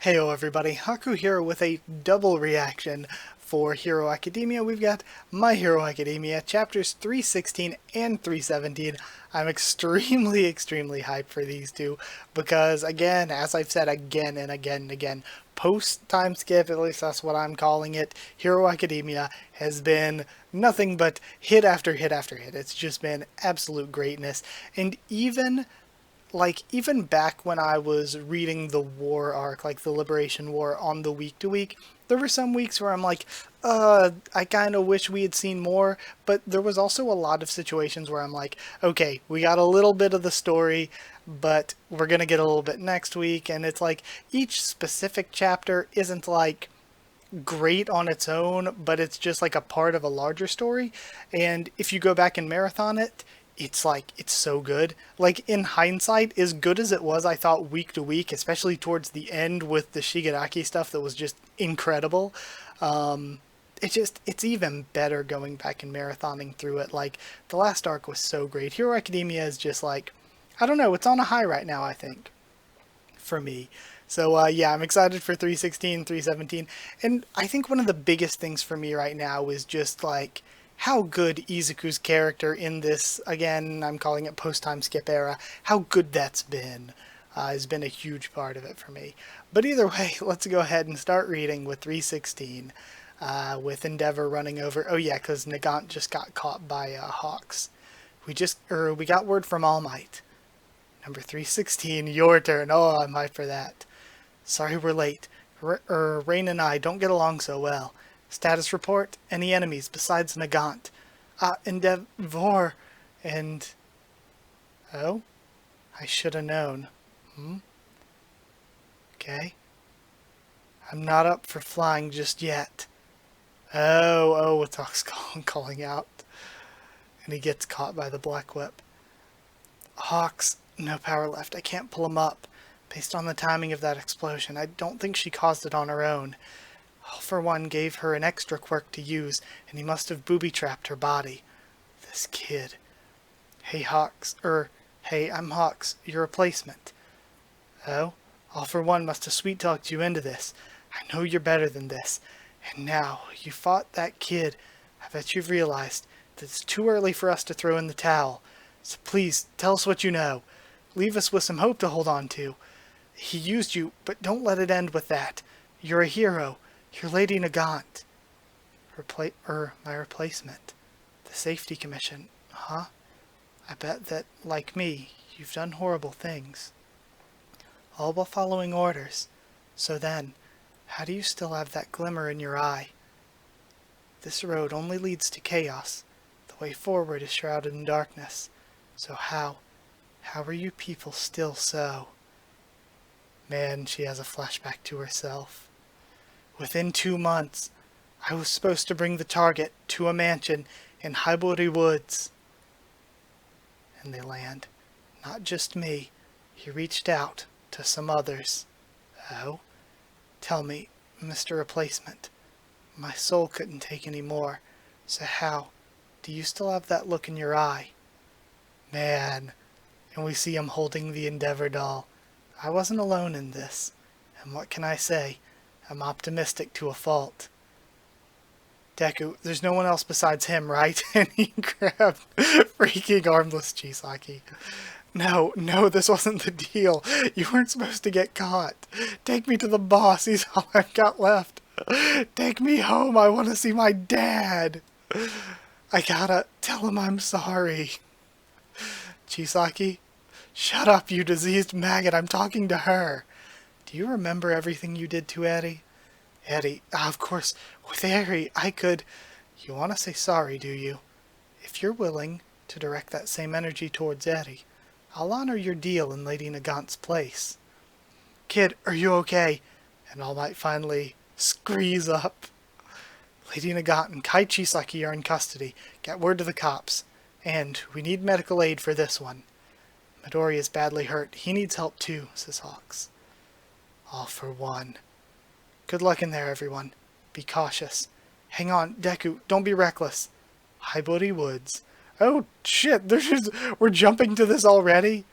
Heyo everybody, Haku here with a double reaction for Hero Academia. We've got My Hero Academia, chapters 316 and 317. I'm extremely hyped for these two because, again, as I've said again and again and again, post-time skip, at least that's what I'm calling it, Hero Academia has been nothing but hit after hit after hit. It's just been absolute greatness, and even back when I was reading the war arc, like the Liberation War, on the week to week, there were some weeks where I'm like, I kind of wish we had seen more, but there was also a lot of situations where I'm like, okay, we got a little bit of the story, but we're gonna get a little bit next week, and it's like, each specific chapter isn't like great on its own, but it's just like a part of a larger story, and if you go back and marathon it, it's so good. Like, in hindsight, as good as it was, I thought, week to week, especially towards the end with the Shigaraki stuff that was just incredible. It's even better going back and marathoning through it. Like, the last arc was so great. Hero Academia is just like, I don't know, it's on a high right now, I think, for me. So, yeah, I'm excited for 316, 317, and I think one of the biggest things for me right now is just, like, how good Izuku's character in this, again, I'm calling it post-time skip era, how good that's been, has been a huge part of it for me. But either way, let's go ahead and start reading with 316, with Endeavor running over, oh yeah, because Nagant just got caught by, Hawks. We got word from All Might. Number 316, your turn. Oh, I'm hyped for that. Sorry we're late. Rain and I don't get along so well. Status report, any enemies besides Nagant? Endeavor, and... Oh? I should have known. Okay. I'm not up for flying just yet. Oh, it's Ox calling out. And he gets caught by the Black Whip. Hawks, no power left. I can't pull him up. Based on the timing of that explosion, I don't think she caused it on her own. All for One gave her an extra quirk to use, and he must have booby-trapped her body. This kid. Hey, I'm Hawks, your replacement. Oh? All for One must have sweet-talked you into this. I know you're better than this. And now, you fought that kid. I bet you've realized that it's too early for us to throw in the towel. So please, tell us what you know. Leave us with some hope to hold on to. He used you, but don't let it end with that. You're a hero. You're Lady Nagant. My replacement. The Safety Commission. Huh? I bet that, like me, you've done horrible things. All while following orders. So then, how do you still have that glimmer in your eye? This road only leads to chaos. The way forward is shrouded in darkness. So how are you people still so? Man, she has a flashback to herself. Within 2 months, I was supposed to bring the target to a mansion in Haibori Woods. And they land. Not just me. He reached out to some others. Oh? Tell me, Mr. Replacement. My soul couldn't take any more. So how? Do you still have that look in your eye? Man. And we see him holding the Endeavor doll. I wasn't alone in this. And what can I say? I'm optimistic to a fault. Deku, there's no one else besides him, right? And he grabbed freaking armless Chisaki. No, this wasn't the deal. You weren't supposed to get caught. Take me to the boss. He's all I've got left. Take me home. I want to see my dad. I gotta tell him I'm sorry. Chisaki? Shut up, you diseased maggot. I'm talking to her. Do you remember everything you did to Eddie? Eddie, of course, with Eri, I could... You want to say sorry, do you? If you're willing to direct that same energy towards Eddie, I'll honor your deal in Lady Nagant's place. Kid, are you okay? And All Might finally screes up. Lady Nagant and Kai Chisaki are in custody. Get word to the cops. And we need medical aid for this one. Midori is badly hurt. He needs help too, says Hawks. All for One. Good luck in there, everyone. Be cautious. Hang on, Deku, don't be reckless. Haibori Woods. Oh, shit, we're jumping to this already?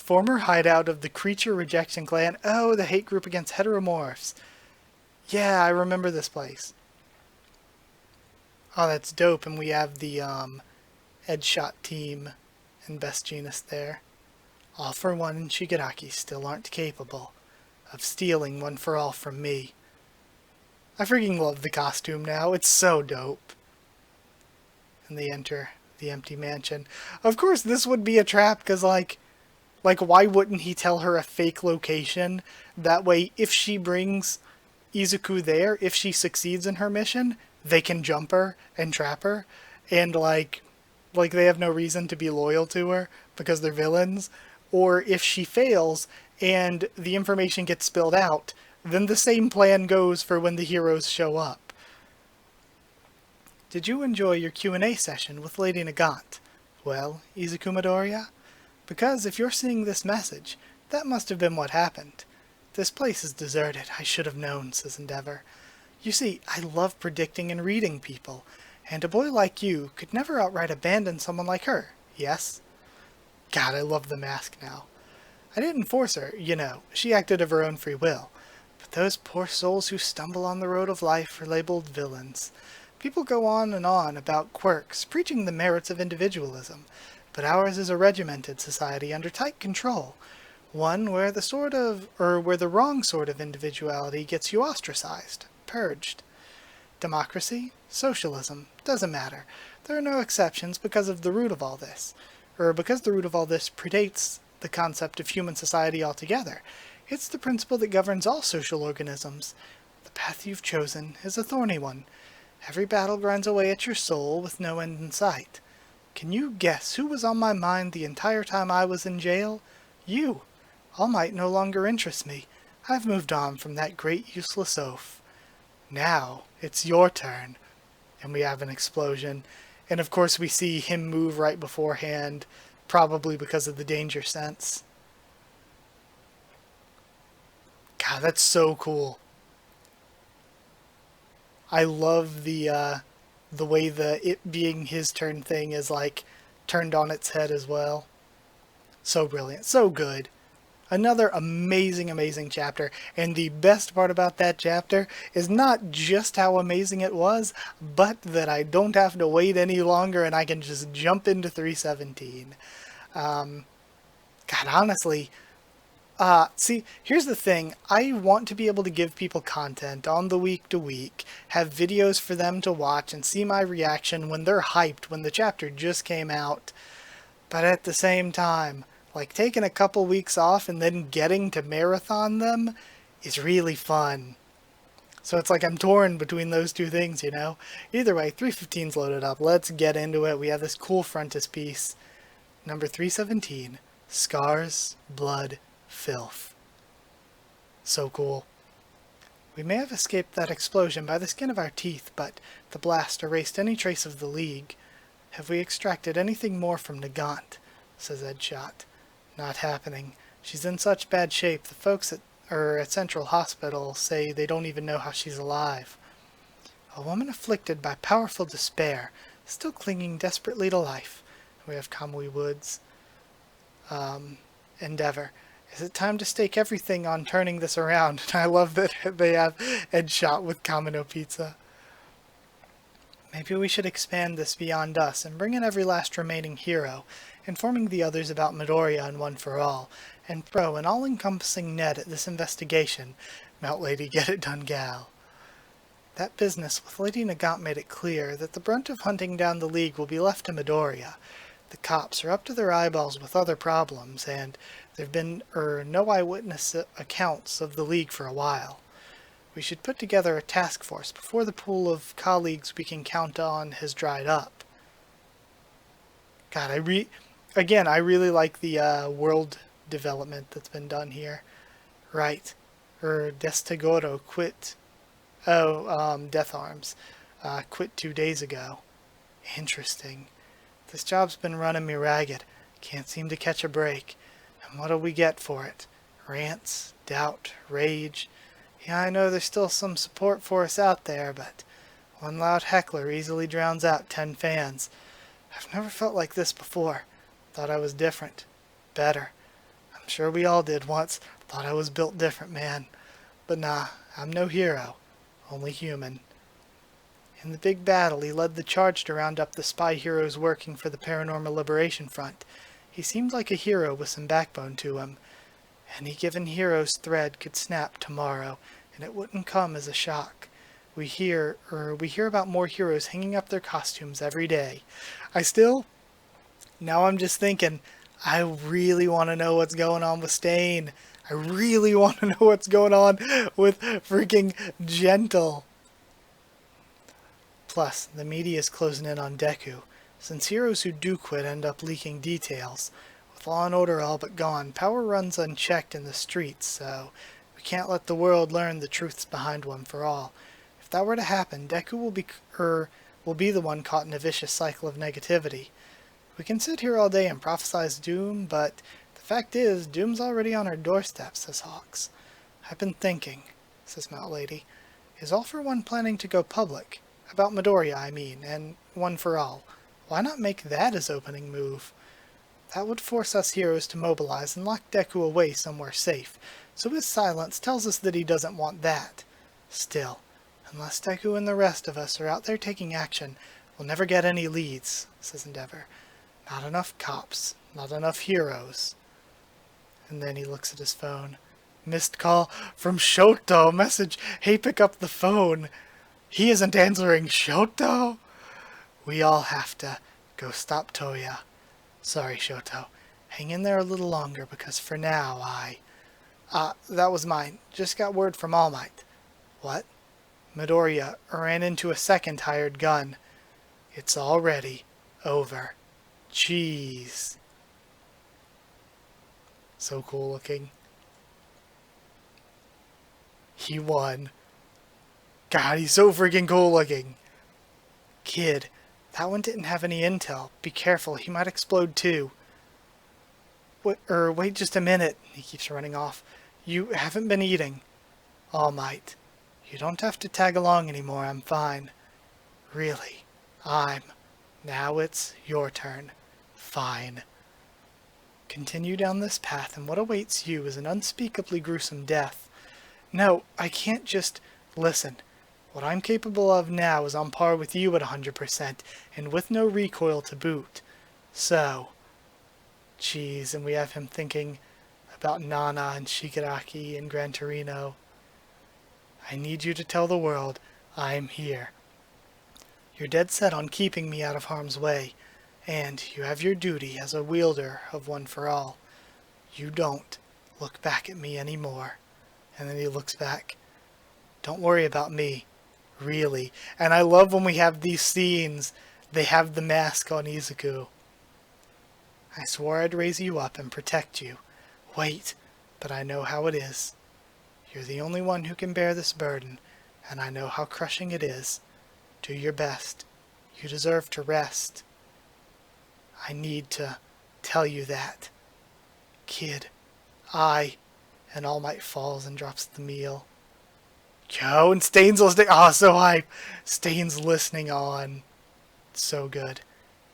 Former hideout of the Creature Rejection Clan. Oh, the hate group against heteromorphs. Yeah, I remember this place. Oh, that's dope. And we have the Headshot team and Best Genus there. All for One and Shigaraki still aren't capable of stealing One for All from me. I freaking love the costume now. It's so dope. And they enter the empty mansion. Of course, this would be a trap, because, like, why wouldn't he tell her a fake location? That way, if she brings Izuku there, if she succeeds in her mission, they can jump her and trap her. And, like they have no reason to be loyal to her because they're villains. Or if she fails and the information gets spilled out, then the same plan goes for when the heroes show up. Did you enjoy your Q&A session with Lady Nagant? Well, Izuku Midoriya? Because if you're seeing this message, that must have been what happened. This place is deserted, I should have known, says Endeavor. You see, I love predicting and reading people, and a boy like you could never outright abandon someone like her, yes? God, I love the mask now. I didn't force her, you know, she acted of her own free will. But those poor souls who stumble on the road of life are labeled villains. People go on and on about quirks, preaching the merits of individualism, but ours is a regimented society under tight control. One where the wrong sort of individuality gets you ostracized, purged. Democracy? Socialism? Doesn't matter. There are no exceptions because of the root of all this. Or because the root of all this predates the concept of human society altogether. It's the principle that governs all social organisms. The path you've chosen is a thorny one. Every battle grinds away at your soul with no end in sight. Can you guess who was on my mind the entire time I was in jail? You. All Might no longer interests me. I've moved on from that great useless oaf. Now, it's your turn. And we have an explosion. And of course we see him move right beforehand, probably because of the danger sense. God, that's so cool. I love the way the it being his turn thing is like turned on its head as well. So brilliant, so good. Another amazing, amazing chapter, and the best part about that chapter is not just how amazing it was, but that I don't have to wait any longer and I can just jump into 317. God, honestly, see, here's the thing. I want to be able to give people content on the week to week, have videos for them to watch and see my reaction when they're hyped, when the chapter just came out. But at the same time, like taking a couple weeks off and then getting to marathon them is really fun. So it's like I'm torn between those two things, you know? Either way, 315's loaded up. Let's get into it. We have this cool frontispiece. Number 317, Scars, Blood, Filth. So cool. We may have escaped that explosion by the skin of our teeth, but the blast erased any trace of the League. Have we extracted anything more from Nagant? Says Edshot. Not happening. She's in such bad shape, the folks at Central Hospital say they don't even know how she's alive. A woman afflicted by powerful despair, still clinging desperately to life. We have Kamui Woods. Endeavor. Is it time to stake everything on turning this around? I love that they have Headshot with Kamino Pizza. Maybe we should expand this beyond us and bring in every last remaining hero, informing the others about Midoriya and One for All, and throw an all-encompassing net at this investigation. Melt Lady, get it done, gal. That business with Lady Nagant made it clear that the brunt of hunting down the League will be left to Midoriya. The cops are up to their eyeballs with other problems, and there've been no eyewitness accounts of the League for a while. We should put together a task force before the pool of colleagues we can count on has dried up. God, I really like the world development that's been done here. Right. Destegoro quit. Death Arms. Quit 2 days ago. Interesting. This job's been running me ragged. Can't seem to catch a break. And what'll we get for it? Rants, doubt, rage. Yeah, I know there's still some support for us out there, but one loud heckler easily drowns out 10 fans. I've never felt like this before. Thought I was different. Better. I'm sure we all did once. Thought I was built different, man. But nah, I'm no hero. Only human. In the big battle, he led the charge to round up the spy heroes working for the Paranormal Liberation Front. He seemed like a hero with some backbone to him. Any given hero's thread could snap tomorrow, and it wouldn't come as a shock. We hear about more heroes hanging up their costumes every day. Now I'm just thinking, I really want to know what's going on with Stain. I really want to know what's going on with freaking Gentle. Plus, the media is closing in on Deku. Since heroes who do quit end up leaking details, with law and order all but gone, power runs unchecked in the streets, so we can't let the world learn the truths behind One for All. If that were to happen, Deku will be the one caught in a vicious cycle of negativity. We can sit here all day and prophesize doom, but the fact is, doom's already on our doorstep, says Hawks. I've been thinking, says Mount Lady. Is All for One planning to go public? About Midoriya, I mean, and One for All. Why not make that his opening move? That would force us heroes to mobilize and lock Deku away somewhere safe, so his silence tells us that he doesn't want that. Still, unless Deku and the rest of us are out there taking action, we'll never get any leads, says Endeavor. Not enough cops, not enough heroes. And then he looks at his phone. Missed call from Shoto. Message, hey, pick up the phone. He isn't answering Shoto? We all have to go stop Toya. Sorry, Shoto. Hang in there a little longer, because for now that was mine. Just got word from All Might. What? Midoriya ran into a second hired gun. It's already over. Jeez. So cool looking. He won. God, he's so freaking cool looking. Kid, that one didn't have any intel. Be careful, he might explode too. Wait just a minute. He keeps running off. You haven't been eating. All Might. You don't have to tag along anymore, I'm fine. Really, Now it's your turn. Fine. Continue down this path, and what awaits you is an unspeakably gruesome death. No, I can't just... Listen. What I'm capable of now is on par with you at 100%, and with no recoil to boot. So... Jeez, and we have him thinking about Nana and Shigaraki and Gran Torino. I need you to tell the world I'm here. You're dead set on keeping me out of harm's way, and you have your duty as a wielder of One for All. You don't look back at me anymore. And then he looks back. Don't worry about me, really. And I love when we have these scenes, they have the mask on Izuku. I swore I'd raise you up and protect you. Wait, but I know how it is. You're the only one who can bear this burden, and I know how crushing it is. Do your best. You deserve to rest. I need to tell you that. Kid, and All Might falls and drops the meal. Yo, and Stain's listening. Oh, so hype. Stain's listening on. So good.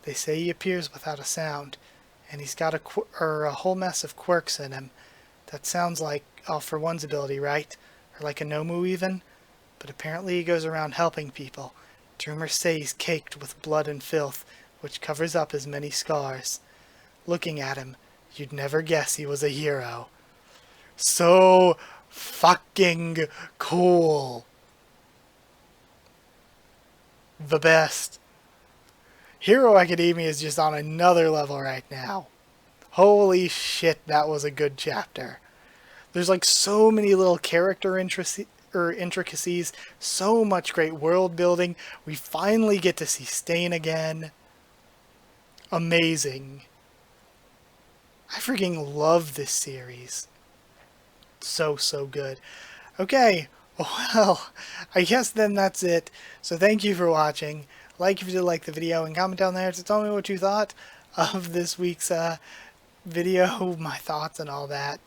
They say he appears without a sound, and he's got a whole mess of quirks in him. That sounds like All for One's ability, right? Or like a Nomu even? But apparently he goes around helping people. Rumors say he's caked with blood and filth, which covers up his many scars. Looking at him, you'd never guess he was a hero. So fucking cool. The best. Hero Academia is just on another level right now. Holy shit, that was a good chapter. There's like so many little character intricacies, so much great world building. We finally get to see Stain again. Amazing. I freaking love this series. So good. Okay, well, I guess then that's it. So thank you for watching. Like if you did like the video, and comment down there to tell me what you thought of this week's video, my thoughts and all that.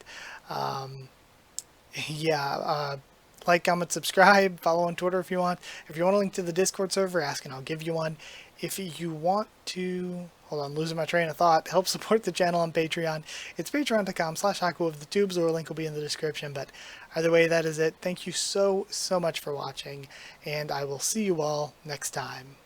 Like, comment, subscribe, follow on Twitter if you want. If you want a link to the Discord server, ask and I'll give you one. if you want to, hold on, losing my train of thought, help support the channel on Patreon. It's patreon.com/Haku of the tubes, or a link will be in the description. But either way, that is it. Thank you so much for watching, and I will see you all next time.